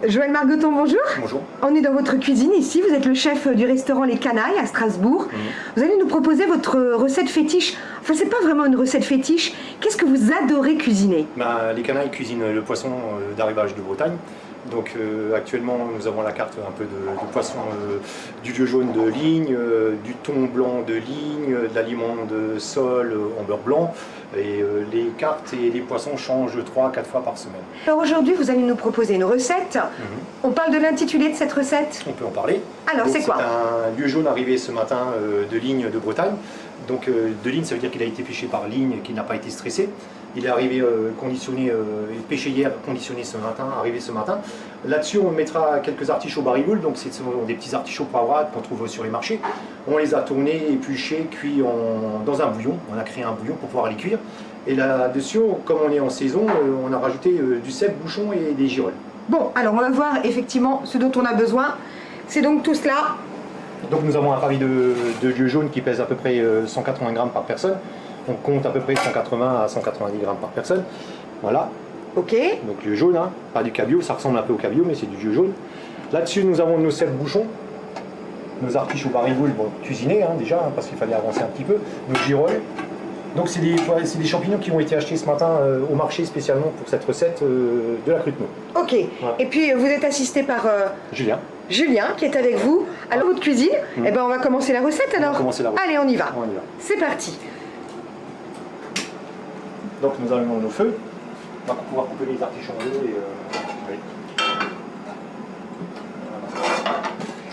Joël Margoton, bonjour. Bonjour. On est dans votre cuisine ici, vous êtes le chef du restaurant Les Canailles à Strasbourg. Vous allez nous proposer votre recette fétiche. Enfin, c'est pas vraiment une recette fétiche. Qu'est-ce que vous adorez cuisiner? Les Canailles cuisinent le poisson d'arrivage de Bretagne. Donc actuellement nous avons la carte un peu de poisson du lieu jaune de Ligne, du thon blanc de Ligne, de l'aliment de sol en beurre blanc. Et les cartes et les poissons changent 3-4 fois par semaine. Alors aujourd'hui vous allez nous proposer une recette. On parle de l'intitulé de cette recette? On peut en parler. Alors c'est quoi? C'est un lieu jaune arrivé ce matin de Ligne de Bretagne. Donc de Ligne, ça veut dire qu'il a été pêché par Ligne et qu'il n'a pas été stressé. Il est arrivé conditionné, pêché hier, conditionné ce matin, arrivé ce matin. Là-dessus, on mettra quelques artichauts barigoule, donc ce sont des petits artichauts poivrades qu'on trouve sur les marchés. On les a tournés, épluchés, cuits dans un bouillon. On a créé un bouillon pour pouvoir les cuire. Et là-dessus, comme on est en saison, on a rajouté du cèpe, bouchon et des girolles. Bon, alors on va voir effectivement ce dont on a besoin. C'est donc tout cela. Donc nous avons un pavé de lieu jaune qui pèse à peu près 180 grammes par personne. On compte à peu près 180 à 190 grammes par personne. Voilà. Ok. Donc lieu jaune, hein, pas du cabillaud, ça ressemble un peu au cabillaud, mais c'est du lieu jaune. Là-dessus, nous avons nos cèpes bouchons, nos artichauts barigoule, bon, cuisinés hein, déjà, hein, parce qu'il fallait avancer un petit peu, nos girolles. Donc c'est des champignons qui ont été achetés ce matin au marché spécialement pour cette recette de la crute-noix. Ok. Voilà. Et puis vous êtes assisté par Julien. Julien qui est avec vous. Alors votre cuisine, eh ben, on va commencer la recette alors. Allez, on y va. C'est parti. Donc nous allumons nos feux. On va pouvoir couper les artichauts en deux.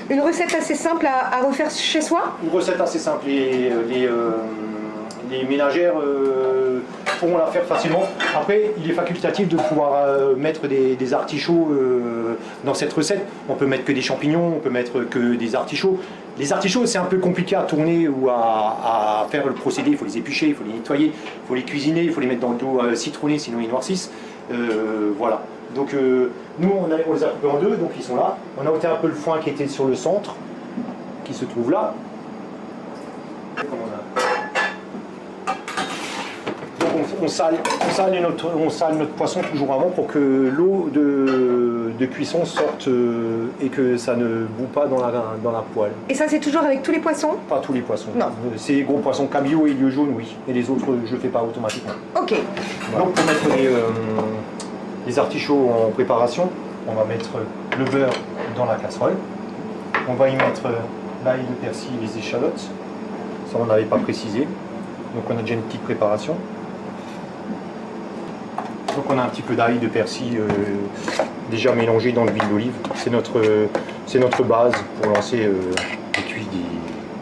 Une recette assez simple à refaire chez soi? Une recette assez simple. Les ménagères pourront la faire facilement. Après, il est facultatif de pouvoir mettre des artichauts dans cette recette. On peut mettre que des champignons, on peut mettre que des artichauts. Les artichauts, c'est un peu compliqué à tourner ou à faire le procédé. Il faut les éplucher, il faut les nettoyer, il faut les cuisiner, il faut les mettre dans l'eau citronnée, sinon ils noircissent. Voilà. Donc nous, on les a coupés en deux, donc ils sont là. On a ôté un peu le foin qui était sur le centre, qui se trouve là. On sale notre poisson toujours avant pour que l'eau de cuisson sorte et que ça ne boue pas dans la poêle. Et ça, c'est toujours avec tous les poissons? Pas tous les poissons. Non. Ces gros poissons cabillaud et lieu jaune, oui. Et les autres, je ne fais pas automatiquement. Ok. Voilà. Donc pour mettre les artichauts en préparation, on va mettre le beurre dans la casserole. On va y mettre l'ail, le persil et les échalotes. Ça, on n'avait pas précisé. Donc on a déjà une petite préparation. Donc on a un petit peu d'ail, de persil déjà mélangé dans l'huile d'olive. C'est notre base pour lancer et cuire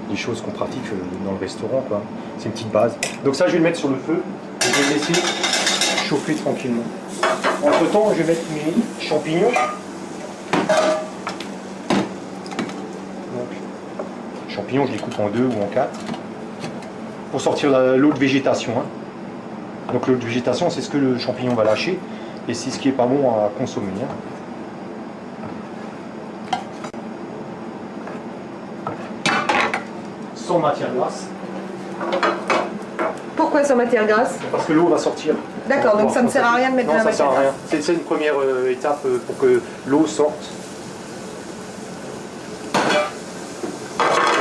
des choses qu'on pratique dans le restaurant, quoi. C'est une petite base. Donc ça, je vais le mettre sur le feu et je vais le laisser chauffer tranquillement. Entre temps, je vais mettre mes champignons. Donc, les champignons, je les coupe en 2 ou en 4 pour sortir l'eau de végétation. Hein. Donc l'eau de végétation, c'est ce que le champignon va lâcher et c'est ce qui n'est pas bon à consommer. Sans matière grasse. Pourquoi sans matière grasse? Parce que l'eau va sortir. D'accord, donc ça ne sert à rien de mettre de la matière grasse. C'est une première étape pour que l'eau sorte.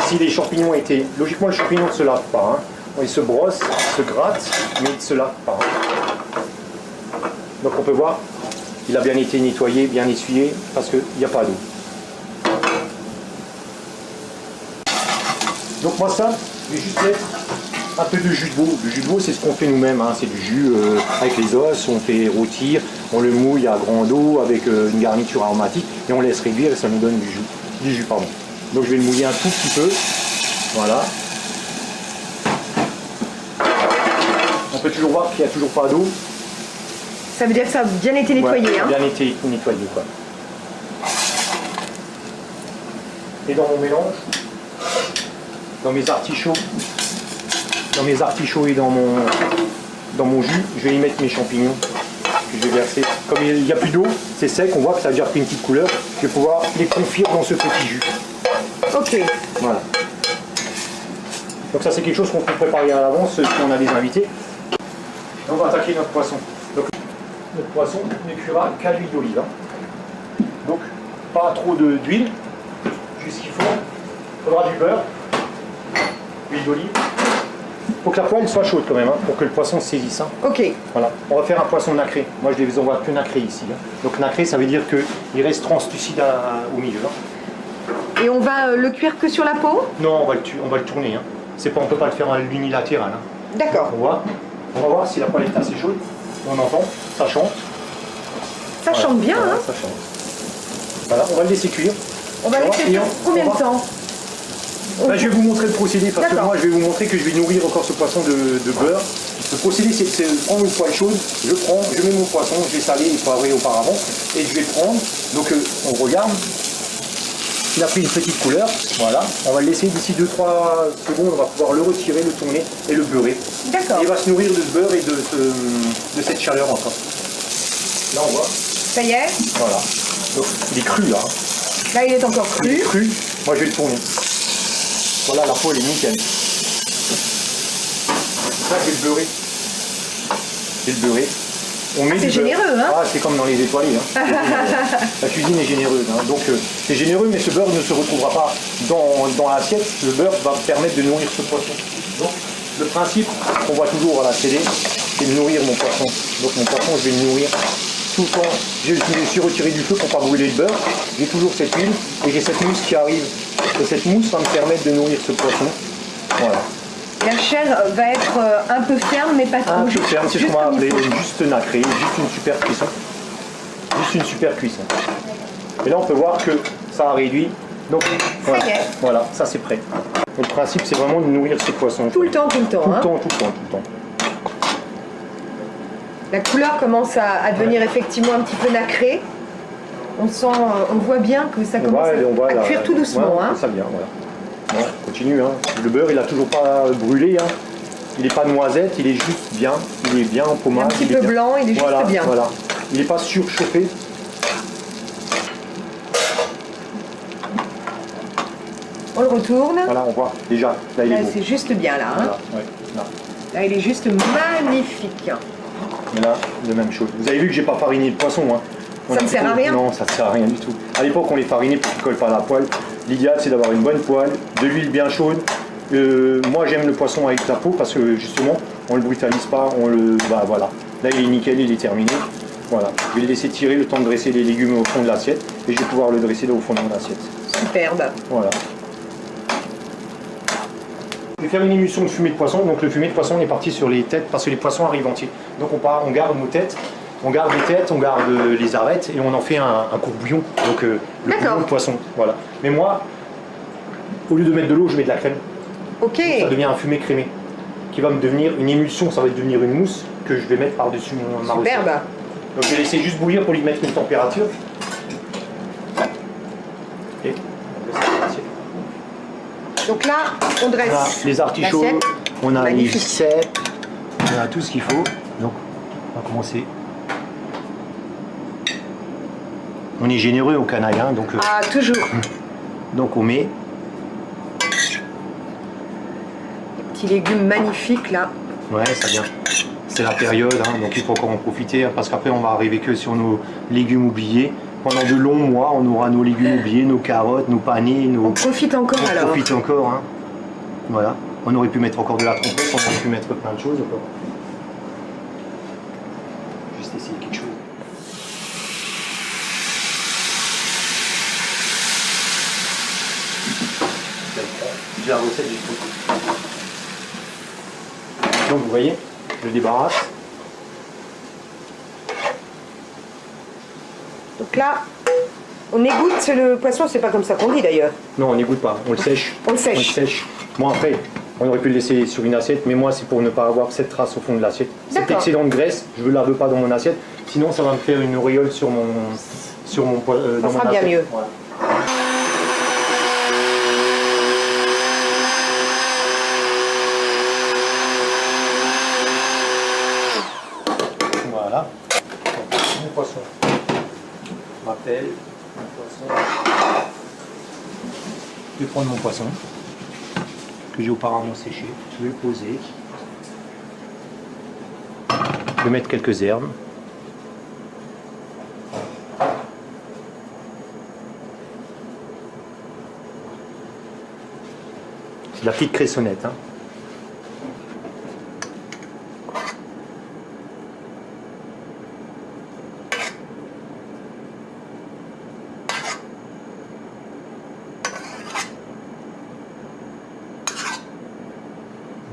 Si les champignons étaient... Logiquement, le champignon ne se lave pas. Hein. Il se brosse, se gratte, mais il ne se lave pas. Donc on peut voir, il a bien été nettoyé, bien essuyé, parce qu'il n'y a pas d'eau. Donc moi ça, je vais juste mettre un peu de jus de veau. Le jus de veau, c'est ce qu'on fait nous-mêmes, hein. C'est du jus avec les os, on fait rôtir, on le mouille à grande eau avec une garniture aromatique, et on laisse réduire et ça nous donne du jus. Donc je vais le mouiller un tout petit peu, voilà. peut toujours voir qu'il n'y a toujours pas d'eau. Ça veut dire que ça a bien été nettoyé. Ouais, hein. bien été nettoyé, quoi. Et dans mon mélange, dans mes artichauts et dans mon jus, je vais y mettre mes champignons que je vais verser. Comme il n'y a plus d'eau, c'est sec, on voit que ça a déjà pris une petite couleur. Je vais pouvoir les confire dans ce petit jus. Ok. Voilà. Donc ça c'est quelque chose qu'on peut préparer à l'avance si on a des invités. On va attaquer notre poisson. Donc notre poisson ne cuira qu'à l'huile d'olive. Hein. Donc pas trop d'huile, juste ce qu'il faut. Il faudra du beurre, huile d'olive. Il faut que la poêle soit chaude quand même, hein, pour que le poisson se saisisse. Hein. Ok. Voilà. On va faire un poisson nacré. Moi je les envoie que nacré ici. Hein. Donc nacré ça veut dire qu'il reste translucide au milieu. Hein. Et on va le cuire que sur la peau? Non, on va le tourner. Hein. On ne peut pas le faire à l'unilatéral. Hein. D'accord. On va voir si la poêle est assez chaude. On entend, ça chante. Ça chante bien, voilà, hein? Ça chante. Voilà, on va le laisser cuire. On va laisser cuire combien de temps? Ben, je vais vous montrer le procédé parce que moi je vais vous montrer que je vais nourrir encore ce poisson de beurre. Le procédé c'est de prendre une poêle chaude, je mets mon poisson, je l'ai salé et poivré auparavant et je vais le prendre. Donc on regarde. Il a pris une petite couleur, voilà. On va le laisser d'ici 2-3 secondes, on va pouvoir le retirer, le tourner et le beurrer. D'accord. Il va se nourrir de ce beurre et de cette chaleur encore. Là on voit. Ça y est. Voilà. Donc il est cru là. Là il est encore cru. Il est cru. Moi je vais le tourner. Voilà, la peau elle est nickel. Ça je vais le beurrer. Je vais le beurrer. C'est généreux, hein? Ah, c'est comme dans les étoilés. Hein. La cuisine est généreuse. Hein. Donc c'est généreux, mais ce beurre ne se retrouvera pas dans l'assiette. Le beurre va permettre de nourrir ce poisson. Donc le principe qu'on voit toujours à la télé, c'est de nourrir mon poisson. Donc mon poisson, je vais le nourrir tout le temps. Je suis retiré du feu pour ne pas brûler le beurre. J'ai toujours cette huile et j'ai cette mousse qui arrive. Et cette mousse va me permettre de nourrir ce poisson. Voilà. La chair va être un peu ferme, mais pas trop. Un peu ferme, c'est ce qu'on va appeler juste nacré, juste une super cuisson. Juste une super cuisson. Et là, on peut voir que ça a réduit. Donc, voilà, ça y est. Voilà, ça c'est prêt. Donc, le principe, c'est vraiment de nourrir ces poissons. Tout le temps, tout le temps. Tout le hein. temps, tout le temps, tout le temps. La couleur commence à devenir effectivement un petit peu nacrée. On sent, on voit bien que ça commence à cuire tout doucement. Ouais, hein. ça vient, voilà. Bon, continue, hein. Le beurre il a toujours pas brûlé, hein. Il n'est pas noisette, il est juste bien, il est bien en pommade. Un petit peu blanc, il est juste bien. Voilà. Il n'est pas surchauffé. On le retourne. Voilà, on voit déjà, là il est beau. C'est juste bien là. Hein. Voilà, ouais, là. Là il est juste magnifique. Mais là, de même chose. Vous avez vu que j'ai pas fariné le poisson, hein. Ça ne sert à rien? Non, ça ne sert à rien du tout. À l'époque, on les farinait pour qu'ils ne collent pas à la poêle. L'idéal, c'est d'avoir une bonne poêle, de l'huile bien chaude. Moi, j'aime le poisson avec la peau parce que justement, on ne le brutalise pas. Bah, voilà. Là, il est nickel, il est terminé. Voilà. Je vais le laisser tirer le temps de dresser les légumes au fond de l'assiette et je vais pouvoir le dresser là au fond de mon assiette. Superbe. Voilà. Je vais faire une émulsion de fumée de poisson. Donc, le fumé de poisson, on est parti sur les têtes parce que les poissons arrivent entiers. Donc, on garde nos têtes. On garde les têtes, on garde les arêtes et on en fait un courbouillon, donc le bouillon de poisson. Voilà. Mais moi, au lieu de mettre de l'eau, je mets de la crème. Ok. Ça devient un fumé crémé qui va me devenir une émulsion, ça va devenir une mousse que je vais mettre par-dessus ma recette. Superbe. Donc je vais laisser juste bouillir pour lui mettre une température. Et donc là, on dresse. on a les artichauts, on a les cèpes, on a tout ce qu'il faut. Donc on va commencer. On est généreux au canaille, hein, donc. Ah, toujours. Donc on met. Des petits légumes magnifiques là. Ouais, ça vient. C'est la période, hein, donc il faut encore en profiter, hein, parce qu'après on va arriver que sur nos légumes oubliés. Pendant de longs mois, on aura nos légumes oubliés, nos carottes, nos panais, On profite encore alors. On profite encore, hein. Voilà. On aurait pu mettre encore de la trompette, on aurait pu mettre plein de choses encore. Juste essayer quelque chose. J'ai la recette du tout. Donc vous voyez, je débarrasse. Donc là, on égoutte le poisson, c'est pas comme ça qu'on dit d'ailleurs. Non, on n'égoutte pas, on le sèche. On le sèche. On le sèche. Bon après, On aurait pu le laisser sur une assiette, mais moi c'est pour ne pas avoir cette trace au fond de l'assiette. Cet excédent de graisse, je ne la veux pas dans mon assiette, sinon ça va me faire une auréole sur mon ça sera bien mieux. Voilà. Voilà. Mon poisson m'appelle. Je vais prendre mon poisson que j'ai auparavant séché. Je vais le poser. Je vais mettre quelques herbes. C'est de la petite cressonnette. Hein.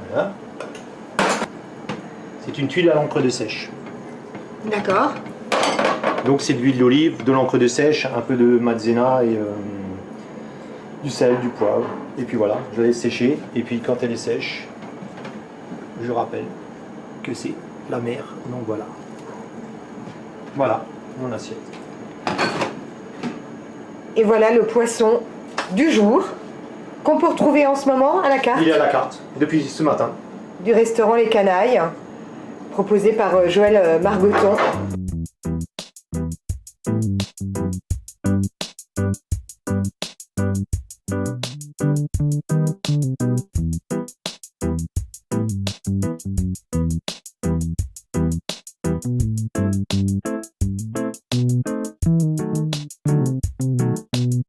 Voilà. C'est une tuile à l'encre de sèche. D'accord. Donc c'est de l'huile d'olive, de l'encre de sèche, un peu de maïzena et du sel, du poivre. Et puis voilà, je la laisse sécher. Et puis quand elle est sèche, je rappelle que c'est la mer. Donc voilà. Voilà mon assiette. Et voilà le poisson du jour qu'on peut retrouver en ce moment à la carte. Il est à la carte depuis ce matin. Du restaurant Les Canailles, proposé par Joël Margoton.